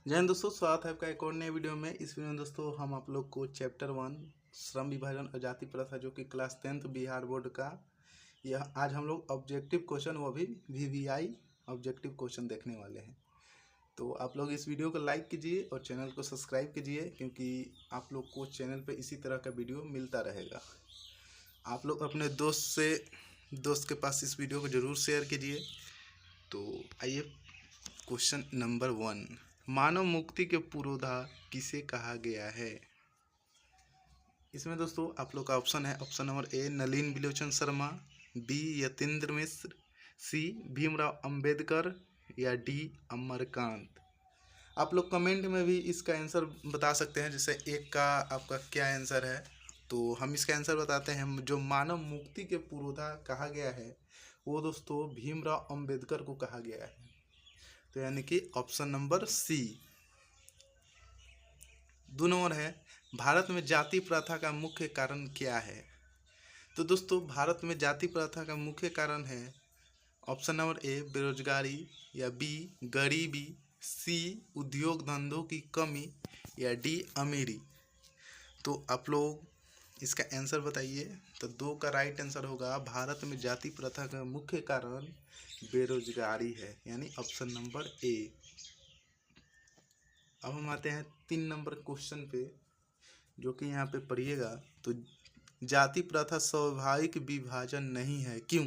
जय हिंद दोस्तों, स्वागत है आपका एक और नए वीडियो में। इस वीडियो में दोस्तों हम आप लोग को चैप्टर 1 श्रम विभाजन और जाति प्रथा जो कि क्लास 10th बिहार बोर्ड का यह आज हम लोग ऑब्जेक्टिव क्वेश्चन वो भी VVI ऑब्जेक्टिव क्वेश्चन देखने वाले हैं। तो आप लोग इस वीडियो को लाइक कीजिए और चैनल को सब्सक्राइब कीजिए, क्योंकि आप लोग को चैनल पर इसी तरह का वीडियो मिलता रहेगा। आप लोग अपने दोस्त के पास इस वीडियो को ज़रूर शेयर कीजिए। तो आइए, क्वेश्चन नंबर 1, मानव मुक्ति के पुरोधा किसे कहा गया है। इसमें दोस्तों आप लोग का ऑप्शन है, option number A Nalin Bilochan Sharma, B Yatindra Mishra, C Bhimrao Ambedkar या डी अमरकांत। आप लोग कमेंट में भी इसका आंसर बता सकते हैं, जैसे एक का आपका क्या आंसर है। तो हम इसका आंसर बताते हैं। जो मानव मुक्ति के पुरोधा कहा गया है वो दोस्तों भीमराव अंबेडकर को कहा गया है। तो यानी कि ऑप्शन नंबर सी। 2 नंबर है, भारत में जाति प्रथा का मुख्य कारण क्या है। तो दोस्तों भारत में जाति प्रथा का मुख्य कारण है ऑप्शन नंबर ए बेरोजगारी, या बी गरीबी, सी उद्योग धंधों की कमी, या डी अमीरी। तो आप लोग इसका आंसर बताइए। तो 2 का राइट आंसर होगा, भारत में जाति प्रथा का मुख्य कारण बेरोजगारी है, यानी ऑप्शन नंबर ए। अब हम आते हैं 3 नंबर क्वेश्चन पे, जो कि यहाँ पे पढ़िएगा। तो जाति प्रथा स्वाभाविक विभाजन नहीं है, क्यों।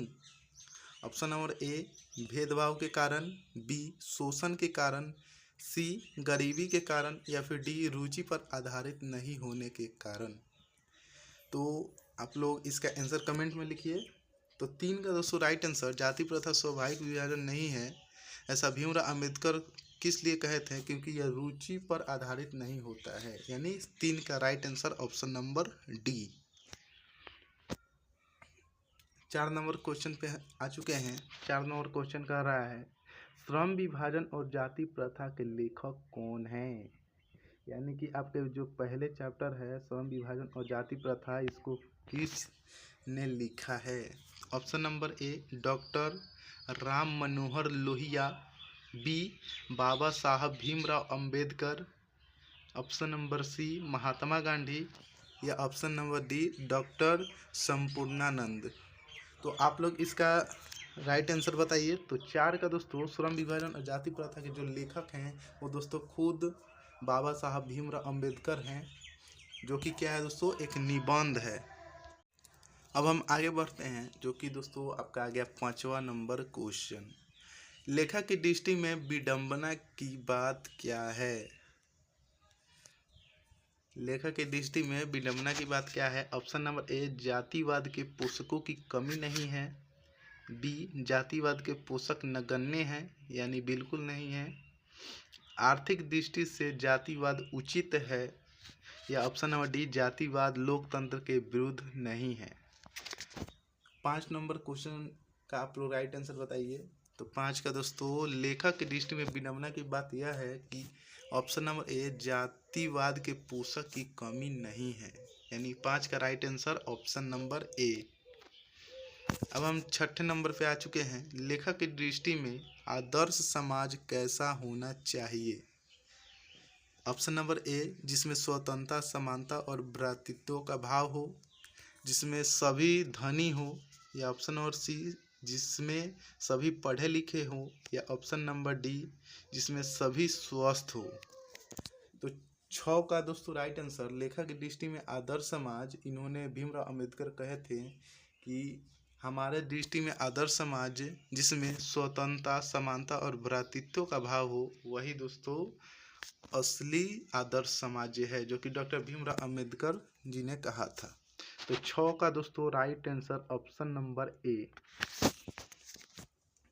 ऑप्शन नंबर ए भेदभाव के कारण, बी शोषण के कारण, सी गरीबी के कारण, या फिर डी रुचि पर आधारित नहीं होने के कारण। तो आप लोग इसका आंसर कमेंट में लिखिए। तो 3 का दोस्तों राइट आंसर, जाति प्रथा स्वाभाविक विभाजन नहीं है, ऐसा भीमराव अंबेडकर किस लिए कहे थे, क्योंकि यह रुचि पर आधारित नहीं होता है, यानी 3 का right answer option number D. 4 number question पे आ चुके हैं। 4 नंबर क्वेश्चन कह रहा है, श्रम विभाजन और जाति प्रथा के लेखक कौन हैं। यानी कि आपके जो पहले चैप्टर है श्रम विभाजन और जाति प्रथा, इसको किस ने लिखा है। Option number A doctor Ram Manohar Lohia, B Baba Saheb Bhimrao Ambedkar, option number C Mahatma Gandhi, या option number D doctor Sampurnanand. तो आप लोग इसका राइट आंसर बताइए। तो 4 का दोस्तों श्रम विभाजन और जाति प्रथा के जो लेखक हैं वो दोस्तों खुद बाबा साहब भीमराव अंबेडकर हैं, जो कि क्या है दोस्तों, एक निबंध है। अब हम आगे बढ़ते हैं, जो कि दोस्तों आपका आ गया 5वां नंबर क्वेश्चन, लेखक की दृष्टि में विडंबना की बात क्या है। लेखक की दृष्टि में विडंबना की बात क्या है। ऑप्शन नंबर ए जातिवाद के पोषकों की कमी नहीं है, बी जातिवाद के पोषक नगण्य हैं, यानी बिल्कुल नहीं है, आर्थिक दृष्टि से जातिवाद उचित है, या ऑप्शन नंबर डी जातिवाद लोकतंत्र के विरुद्ध नहीं है। 5 नंबर क्वेश्चन का आप लोग राइट आंसर बताइए। तो 5 का दोस्तों लेखक की दृष्टि में विडंबना की बात यह है कि ऑप्शन नंबर ए जातिवाद के पोषक की कमी नहीं है, यानी 5 का राइट आंसर ऑप्शन नंबर ए। अब हम 6ठे नंबर पे आ चुके हैं, लेखक की दृष्टि में आदर्श समाज कैसा होना चाहिए। ऑप्शन नंबर ए जिसमें स्वतंत्रता, समानता और भ्रातृत्व का भाव हो, जिसमें सभी धनी हो, या ऑप्शन नंबर सी जिसमें सभी पढ़े लिखे हो, या ऑप्शन नंबर डी जिसमें सभी स्वस्थ हो। तो 6 का दोस्तों राइट आंसर, लेखक की दृष्टि में आदर्श समाज, इन्होंने भीमराव अंबेडकर कहे थे कि हमारे दृष्टि में आदर्श समाज जिसमें स्वतंत्रता, समानता और भ्रातृत्व का भाव हो, वही दोस्तों असली आदर्श समाज है, जो कि डॉक्टर भीमराव अंबेडकर जी ने कहा था। तो 6 का दोस्तों राइट आंसर ऑप्शन नंबर ए।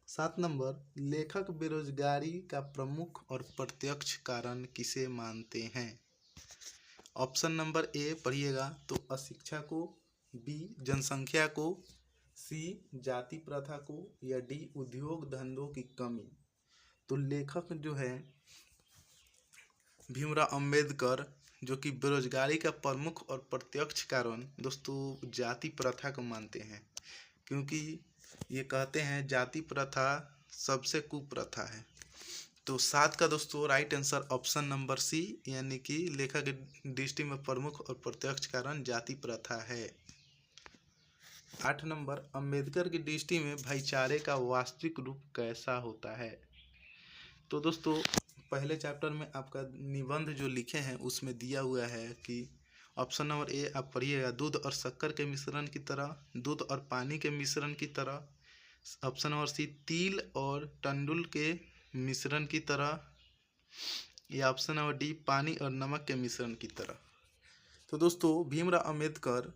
7 नंबर, लेखक बेरोजगारी का प्रमुख और प्रत्यक्ष कारण किसे मानते हैं। ऑप्शन नंबर ए पढ़िएगा। तो अशिक्षा को, बी जनसंख्या को, सी जाति प्रथा को, या डी उद्योग धंधों की कमी। तो लेखक जो है भीमराव अंबेडकर, जो कि बेरोजगारी का प्रमुख और प्रत्यक्ष कारण दोस्तों जाति प्रथा को मानते हैं, क्योंकि ये कहते हैं जाति प्रथा सबसे कुप्रथा है। तो 7 का दोस्तों right answer option number C, यानी कि लेखक की दृष्टि में प्रमुख और प्रत्यक्ष कारण जाति प्रथा है। 8 नंबर, अंबेडकर की दृष्टि में भाईचारे का वास्तविक रूप कैसा होता है। तो दोस्तों पहले चैप्टर में आपका निबंध जो लिखे हैं उसमें दिया हुआ है कि ऑप्शन नंबर ए आप पढ़िएगा, दूध और शक्कर के मिश्रण की तरह, दूध और पानी के मिश्रण की तरह। ऑप्शन नंबर सी, तिल और टंडुल के मिश्रण की तरह, या ऑप्शन नंबर डी, पानी और नमक के मिश्रण की तरह। तो दोस्तों भीमराव अंबेडकर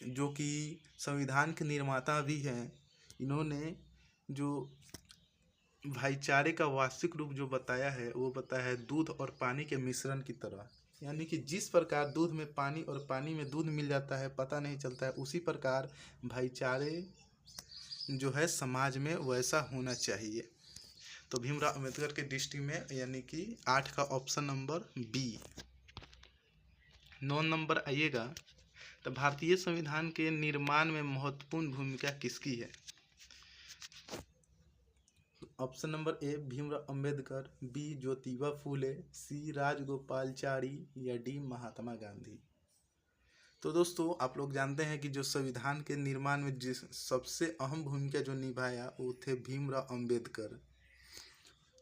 जो कि संविधान के निर्माता भी हैं, इन्होंने जो भाईचारे का वास्तविक रूप जो बताया है वो बताया है दूध और पानी के मिश्रण की तरह, यानी कि जिस प्रकार दूध में पानी और पानी में दूध मिल जाता है पता नहीं चलता है, उसी प्रकार भाईचारे जो है समाज में वैसा होना चाहिए। तो भीमराव अंबेडकर की दृष्टि में यानी कि 8 का ऑप्शन नंबर बी। 9 नंबर आइएगा, तो भारतीय संविधान के निर्माण में महत्वपूर्ण भूमिका किसकी है। Option number A Bhimrao Ambedkar, B Jyotiba Phule, C Rajagopalachari, या डी महात्मा गांधी। तो दोस्तों आप लोग जानते हैं कि जो संविधान के निर्माण में जिस सबसे अहम भूमिका जो निभाया वो थे भीमराव अंबेडकर,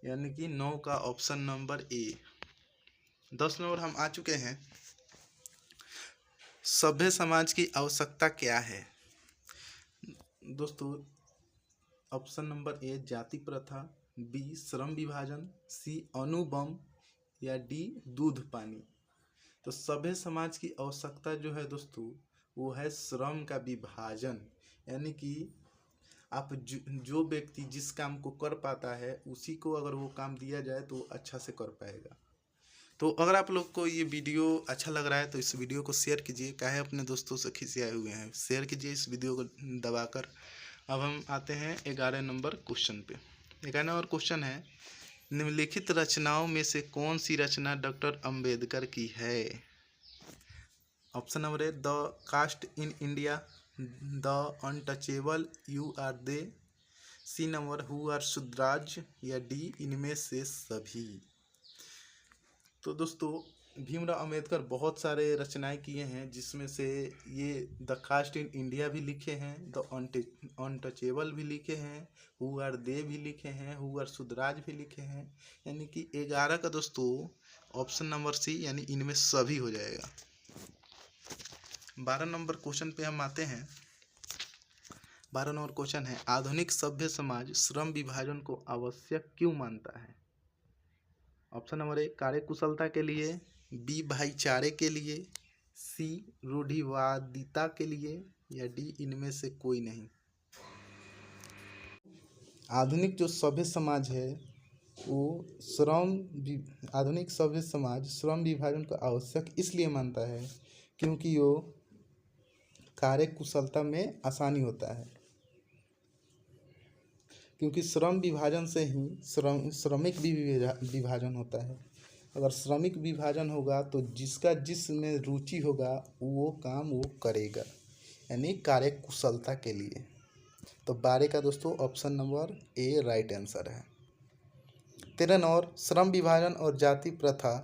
यानी कि 9 का ऑप्शन नंबर ए। 10 नंबर हम आ चुके हैं, सभ्य समाज की आवश्यकता क्या है। दोस्तों ऑप्शन नंबर ए जाति प्रथा, बी श्रम विभाजन, सी अणुबम, या डी दूध पानी। तो सभ्य समाज की आवश्यकता जो है दोस्तों वो है श्रम का विभाजन, यानी कि आप जो व्यक्ति जिस काम को कर पाता है उसी को अगर वो काम दिया जाए तो अच्छा से कर पाएगा। तो अगर आप लोग को ये वीडियो अच्छा लग रहा है तो इस वीडियो को शेयर कीजिए, काहे अपने दोस्तों से खिसियाए हुए हैं, शेयर कीजिए इस वीडियो को दबाकर। अब हम आते हैं 11 नंबर क्वेश्चन पे। 11 नंबर क्वेश्चन है, निम्नलिखित रचनाओं में से कौन सी रचना डॉक्टर अंबेडकर की है। Option number A the caste in India, the untouchable, you are they, C number who are Shudras, या डी इनमें से सभी। तो दोस्तों भीमराव अंबेडकर बहुत सारे रचनाएं किए हैं, जिसमें से ये द कास्ट इन इंडिया भी लिखे हैं, द अनटचेबल भी लिखे हैं, हु आर दे भी लिखे हैं, हु आर शूद्राज भी लिखे हैं, यानी कि 11 का दोस्तों ऑप्शन नंबर सी यानी इनमें सभी हो जाएगा। 12 नंबर क्वेश्चन पे हम आते हैं। 12 नंबर क्वेश्चन है, आधुनिक सभ्य समाज श्रम विभाजन को आवश्यक क्यों मानता है। ऑप्शन नंबर ए कार्यकुशलता के लिए, बी भाईचारे के लिए, सी रूढ़िवादिता के लिए, या डी इनमें से कोई नहीं। आधुनिक जो सभ्य समाज है वो आधुनिक सभ्य समाज श्रम विभाजन को आवश्यक इसलिए मानता है क्योंकि वो कार्यकुशलता में आसानी होता है, क्योंकि श्रम विभाजन से ही श्रमिक भी विभाजन होता है। अगर श्रमिक विभाजन होगा तो जिसका जिसमें रुचि होगा वो काम वो करेगा, यानी कार्यकुशलता के लिए। तो 12 का दोस्तों ऑप्शन नंबर ए राइट आंसर है। 13 नंबर, श्रम विभाजन और जाति प्रथा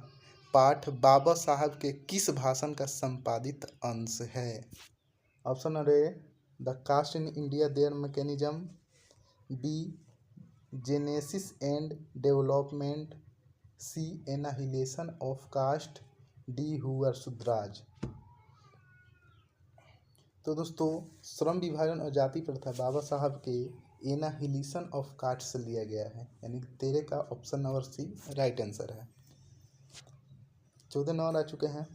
पाठ बाबा साहब के किस भाषण का संपादित अंश है। Option number A the caste in India their mechanism, B genesis and development, C annihilation of caste, D who are Shudras. तो दोस्तों श्रम विभाजन और जाति प्रथा बाबा साहब के एनाहिलेशन ऑफ कास्ट से लिया गया है, यानी 13 का option number C right answer है। 14 नंबर आ चुके हैं।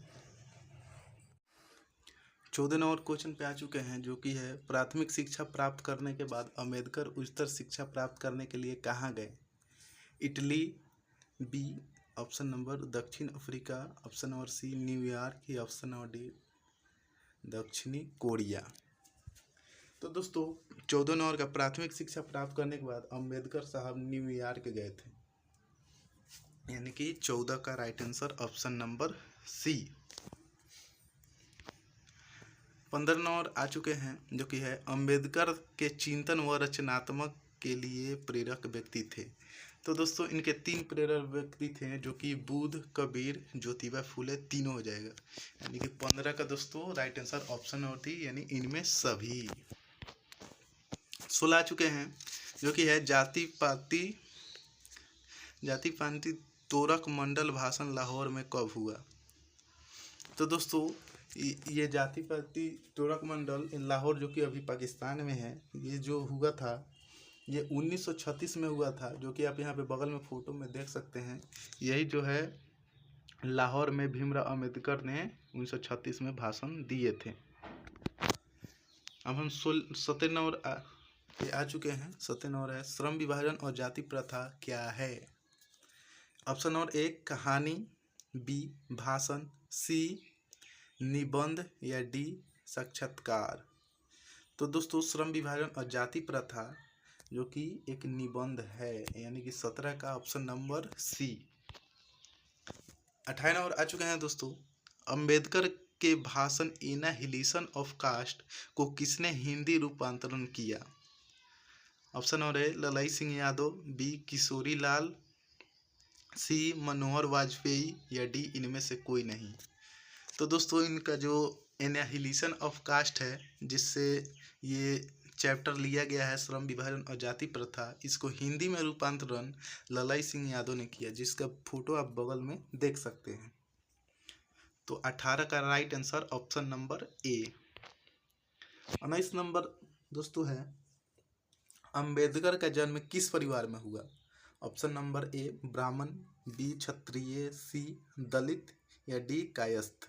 14 नंबर क्वेश्चन पे आ चुके हैं, जो कि है प्राथमिक शिक्षा प्राप्त करने के बाद अंबेडकर उच्चतर शिक्षा प्राप्त करने के लिए कहाँ गए। इटली, बी ऑप्शन नंबर दक्षिण Africa, option number C New York, या ऑप्शन नंबर डी दक्षिणी कोरिया। तो दोस्तों 14 नंबर का प्राथमिक शिक्षा प्राप्त करने के बाद अंबेडकर साहब न्यूयॉर्क गए थे, यानी कि 14 का right answer option number C. 15 number आ चुके हैं, जो कि है अंबेडकर के चिंतन व रचनात्मक के लिए प्रेरक व्यक्ति थे। तो दोस्तों इनके 3 प्रेरक व्यक्ति थे जो कि बुद्ध, कबीर, ज्योतिबा फुले, तीनों हो जाएगा। यानी कि 15 का दोस्तों राइट आंसर ऑप्शन नंबर थी, यानी इनमें सभी। 16 आ चुके हैं जो कि है जाति पाति तोरक मंडल भाषण लाहौर में कब हुआ। तो दोस्तों ये जाति पाति तोरक मंडल लाहौर जो कि अभी पाकिस्तान में है, ये जो हुआ था ये 1936 में हुआ था, जो कि आप यहाँ पे बगल में फोटो में देख सकते हैं। यही जो है लाहौर में भीमराव अंबेडकर ने 1936 में भाषण दिए थे। अब हम 17 नंबर आ चुके हैं। 17 नंबर है श्रम विभाजन और जाति प्रथा क्या है। ऑप्शन नंबर ए कहानी, बी भाषण, सी निबंध या डी साक्षात्कार। तो दोस्तों श्रम विभाजन और जाति प्रथा जो कि एक निबंध है, यानी कि 17 का ऑप्शन नंबर सी। 18 नंबर आ चुके हैं दोस्तों। अंबेडकर के भाषण एनाहिलेशन ऑफ कास्ट को किसने हिंदी रूपांतरण किया। Option number A Lalai Singh Yadav, B Kishori Lal, C Manohar Vajpayee या डी इनमें से कोई नहीं। तो दोस्तों इनका जो एनाहिलेशन ऑफ कास्ट है, जिससे ये चैप्टर लिया गया है श्रम विभाजन और जाति प्रथा, इसको हिंदी में रूपांतरण ललाई सिंह यादव ने किया, जिसका फोटो आप बगल में देख सकते हैं। तो 18 का राइट आंसर ऑप्शन नंबर ए। 19 नंबर दोस्तों है अंबेडकर का जन्म किस परिवार में हुआ। ऑप्शन नंबर ए ब्राह्मण, बी क्षत्रिय, सी दलित या डी कायस्थ।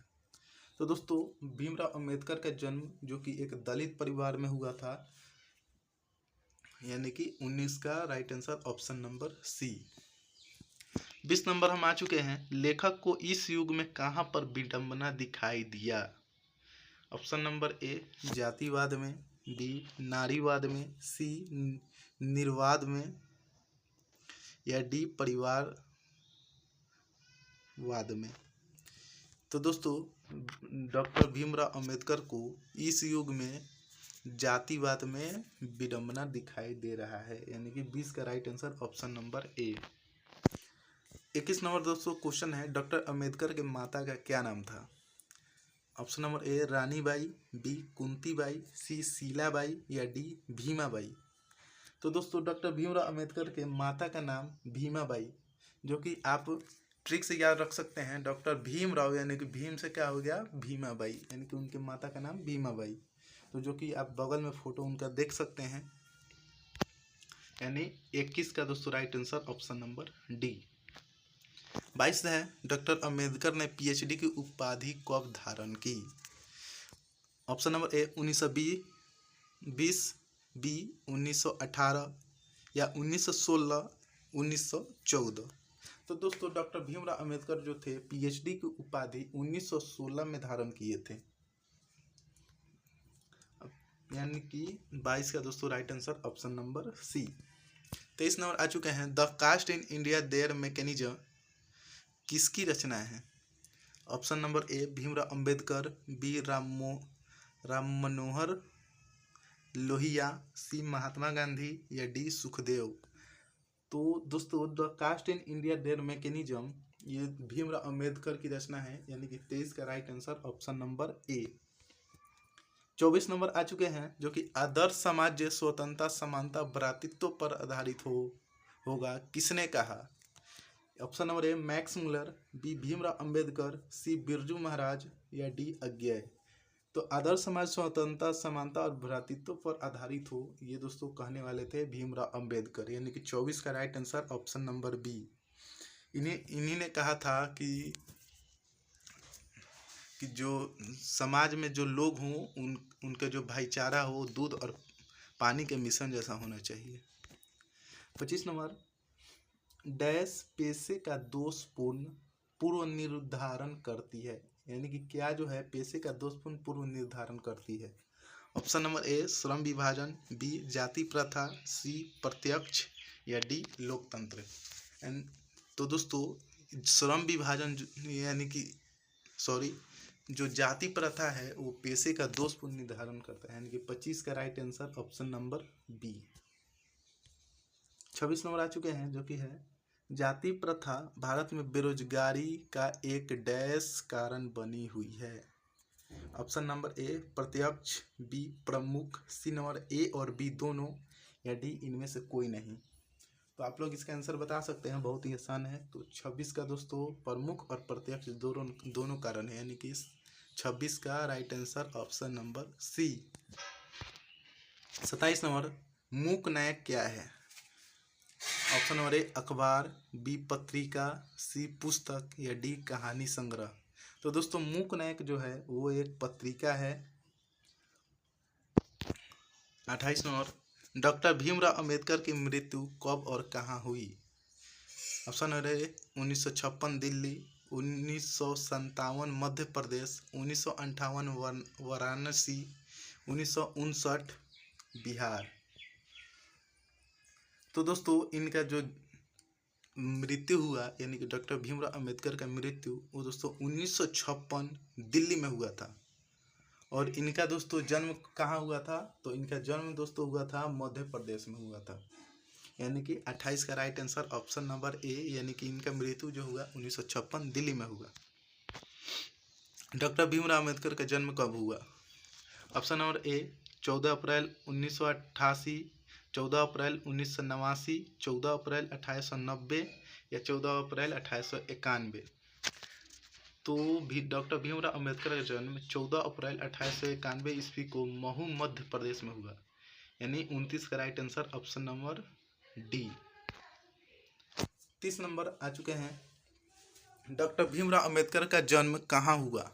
तो दोस्तों भीमराव अंबेडकर का जन्म जो कि एक दलित परिवार में हुआ था, यानी कि 19 का right answer option number C. 20 number हम आ चुके हैं। लेखक को इस युग में कहाँ पर विडंबना दिखाई दिया। ऑप्शन नंबर ए जातिवाद में, बी नारीवाद में, सी निर्वाद में या डी परिवारवाद में। तो दोस्तों डॉक्टर भीमराव अंबेडकर को इस युग में जातिवाद में विडंबना दिखाई दे रहा है, यानी कि 20 का right answer option number A. 21 number दोस्तों क्वेश्चन है डॉक्टर अंबेडकर के माता का क्या नाम था। Option number A Ranibai, B Kuntibai, C Shilabai या डी भीमाबाई। तो दोस्तों डॉक्टर भीमराव अंबेडकर के माता का नाम भीमाबाई, जो कि आप ट्रिक से याद रख सकते हैं। डॉक्टर भीमराव यानी कि भीम से क्या हो गया भीमाबाई, यानी कि उनके माता का नाम भीमाबाई। तो जो कि आप बगल में फोटो उनका देख सकते हैं, यानी 21 का दोस्तों right answer option number D. 22 है डॉक्टर अंबेडकर ने पीएचडी की उपाधि कब धारण की। ऑप्शन नंबर ए 1920, बी 1918 या 1916, 1914। तो दोस्तों डॉक्टर भीमराव अंबेडकर जो थे पीएचडी की उपाधि 1916 में धारण किए थे, यानी कि 22 का दोस्तों right answer option number C. 23 number आ चुके हैं। The caste in India their mechanism किसकी रचना है। Option number A Bhimrao Ambedkar, B Ram Manohar Lohia, C Mahatma Gandhi या डी सुखदेव। तो दोस्तों the caste in India their mechanism ये भीमराव अंबेडकर की रचना है, यानी कि 23 का right answer option number A. 24 number आ चुके हैं जो कि आदर्श समाज स्वतंत्रता समानता भ्रातृत्व पर आधारित होगा किसने कहा। Option number A Max Muller, B Bhimrao Ambedkar, C Birju Maharaj या डी अज्ञे। तो आदर्श समाज स्वतंत्रता समानता और भ्रातृत्व पर आधारित हो, ये दोस्तों कहने वाले थे भीमराव अंबेडकर, यानी कि 24 का right answer option number B. इन्हीं ने कहा था कि जो समाज में जो लोग हों उनका जो भाईचारा हो दूध और पानी के मिश्रण जैसा होना चाहिए। 25 नंबर डैश पेशे का दोषपूर्ण पूर्व निर्धारण करती है, यानी कि क्या जो है पेशे का दोषपूर्ण पूर्व निर्धारण करती है। ऑप्शन नंबर ए श्रम विभाजन, बी जाति प्रथा, सी प्रत्यक्ष या डी लोकतंत्र। तो दोस्तों श्रम विभाजन यानी कि जो जाति प्रथा है वो पेशे का दोषपूर्ण निर्धारण करता है, यानी कि 25 का right answer option number B. 26 number आ चुके हैं, जो कि है जाति प्रथा भारत में बेरोजगारी का एक डैश कारण बनी हुई है। ऑप्शन नंबर ए प्रत्यक्ष, बी प्रमुख, सी नंबर ए और बी दोनों, या डी इनमें से कोई नहीं। तो आप लोग इसका आंसर बता सकते हैं, बहुत ही आसान है। तो 26 का दोस्तों प्रमुख और प्रत्यक्ष दोनों कारण है, यानी कि 26 का right answer option number C. 27 number Mook Nayak क्या है? ऑप्शन नंबर ए अखबार, बी पत्रिका, सी पुस्तक, या डी कहानी संग्रह। तो दोस्तों मूक नायक जो है वो एक पत्रिका है। 28 नंबर डॉक्टर भीमराव अंबेडकर की मृत्यु कब और कहाँ हुई? ऑप्शन नंबर ए 1956 दिल्ली, 1957 मध्य प्रदेश, 1958 वाराणसी, 1959 बिहार। तो दोस्तों इनका जो मृत्यु हुआ, यानी कि डॉक्टर भीमराव अंबेडकर का मृत्यु, वो दोस्तों 1956 दिल्ली में हुआ था। और इनका दोस्तों जन्म कहाँ हुआ था? तो इनका जन्म दोस्तों हुआ था मध्य प्रदेश में हुआ था, यानी कि 28 का राइट आंसर ऑप्शन नंबर ए, यानी कि इनका मृत्यु जो हुआ 1956 दिल्ली में हुआ। डॉक्टर भीमराव अंबेडकर का जन्म कब हुआ? ऑप्शन नंबर ए 14 अप्रैल 1988, 14 अप्रैल 1989, 14 अप्रैल 1890, या 14 अप्रैल 1891। तो भी डॉक्टर भीमराव अंबेडकर का जन्म 14 अप्रैल 1891 ईस्वी को महू मध्य प्रदेश में हुआ, यानी 29 का right answer option number D. 30 number आ चुके हैं, डॉक्टर भीमराव अंबेडकर का जन्म कहाँ हुआ?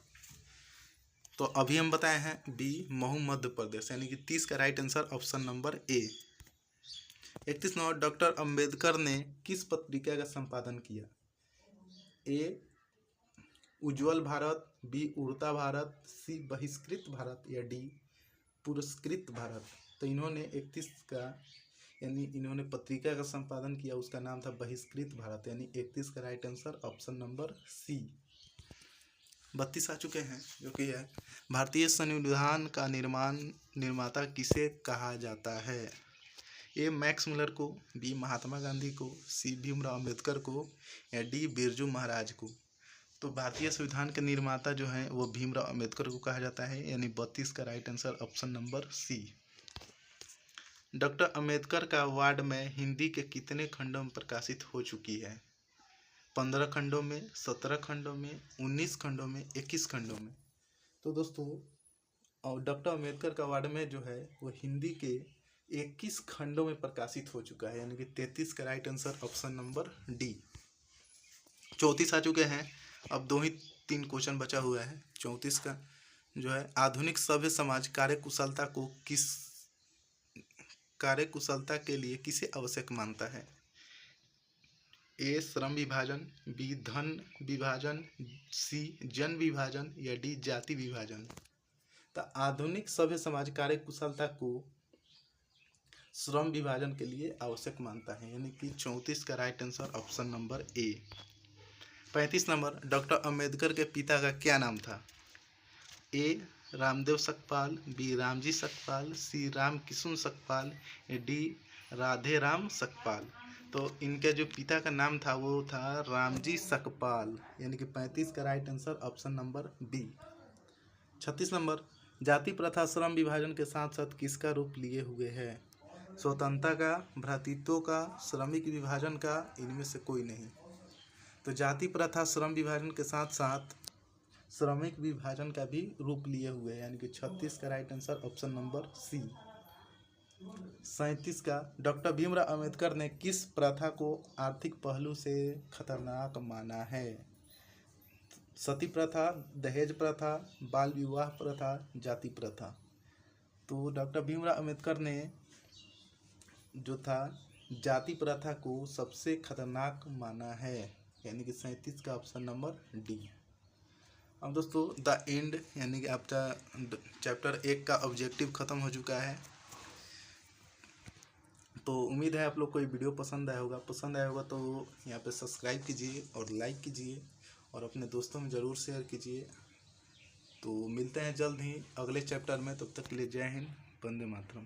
तो अभी हम बताए हैं बी महू मध्य प्रदेश, यानी कि 30 का राइट आंसर ऑप्शन नंबर ए। 31 नंबर डॉक्टर अंबेडकर ने किस पत्रिका का संपादन किया? ए उज्ज्वल भारत, बी उड़ता भारत, सी बहिष्कृत भारत, या डी पुरस्कृत भारत। तो इन्होंने 31 का यानी इन्होंने पत्रिका का संपादन किया, उसका नाम था बहिष्कृत भारत, यानी 31 का right answer option number C. 32 आ चुके हैं, जो कि है भारतीय संविधान का निर्माता किसे कहा जाता है? ए मैक्स मुलर को, बी महात्मा गांधी को, सी भीमराव अंबेडकर को, या डी बिरजू महाराज को। तो भारतीय संविधान के निर्माता जो हैं वो भीमराव अंबेडकर को कहा जाता है, यानी 32 का right answer option number C. Doctor Ambedkar का वार्ड में हिंदी के कितने खंडों में प्रकाशित हो चुकी है? 15 खंडों में, 17 खंडों में, 19 खंडों में, 21 खंडों में। तो दोस्तों डॉक्टर अंबेडकर का वार्ड में जो है वो हिंदी के 21 खंडों में प्रकाशित हो चुका है, यानी कि 33 का right answer option number D. 34 आ चुके हैं, अब 2 ही 3 क्वेश्चन बचा हुआ है। 34 का जो है आधुनिक सभ्य समाज कार्यकुशलता के लिए किसे आवश्यक मानता है? ए श्रम विभाजन, बी धन विभाजन, सी जन विभाजन, या डी जाति विभाजन। तो आधुनिक सभ्य समाज कार्यकुशलता को श्रम विभाजन के लिए आवश्यक मानता है, यानी कि 34 का राइट आंसर ऑप्शन नंबर ए। 35 नंबर डॉक्टर अंबेडकर के पिता का क्या नाम था? ए रामदेव सकपाल, बी रामजी सकपाल, सी राम किशुन सकपाल, या डी राधे राम सकपाल। तो इनके जो पिता का नाम था वो था रामजी सकपाल, यानी कि 35 का right answer option number B. 36 number जाति प्रथा श्रम विभाजन के साथ साथ किसका रूप लिए हुए है? स्वतंत्रता का, भ्रातृत्व का, श्रमिक विभाजन का, इनमें से कोई नहीं। तो जाति प्रथा श्रम विभाजन के साथ साथ श्रमिक विभाजन का भी रूप लिए हुए हैं, यानी कि 36 का right answer option number C. 37 का डॉक्टर भीमराव अंबेडकर ने किस प्रथा को आर्थिक पहलू से खतरनाक माना है? सती प्रथा, दहेज प्रथा, बाल विवाह प्रथा, जाति प्रथा। तो डॉक्टर भीमराव अंबेडकर ने जो था जाति प्रथा को सबसे खतरनाक माना है, यानी कि 37 का ऑप्शन नंबर डी। अब दोस्तों द एंड, यानी कि आपका चैप्टर 1 का ऑब्जेक्टिव ख़त्म हो चुका है। तो उम्मीद है आप लोग को ये वीडियो पसंद आया होगा तो यहाँ पे सब्सक्राइब कीजिए और लाइक कीजिए और अपने दोस्तों में ज़रूर शेयर कीजिए। तो मिलते हैं जल्द ही अगले चैप्टर में, तब तक के लिए जय हिंद, वंदे मातरम।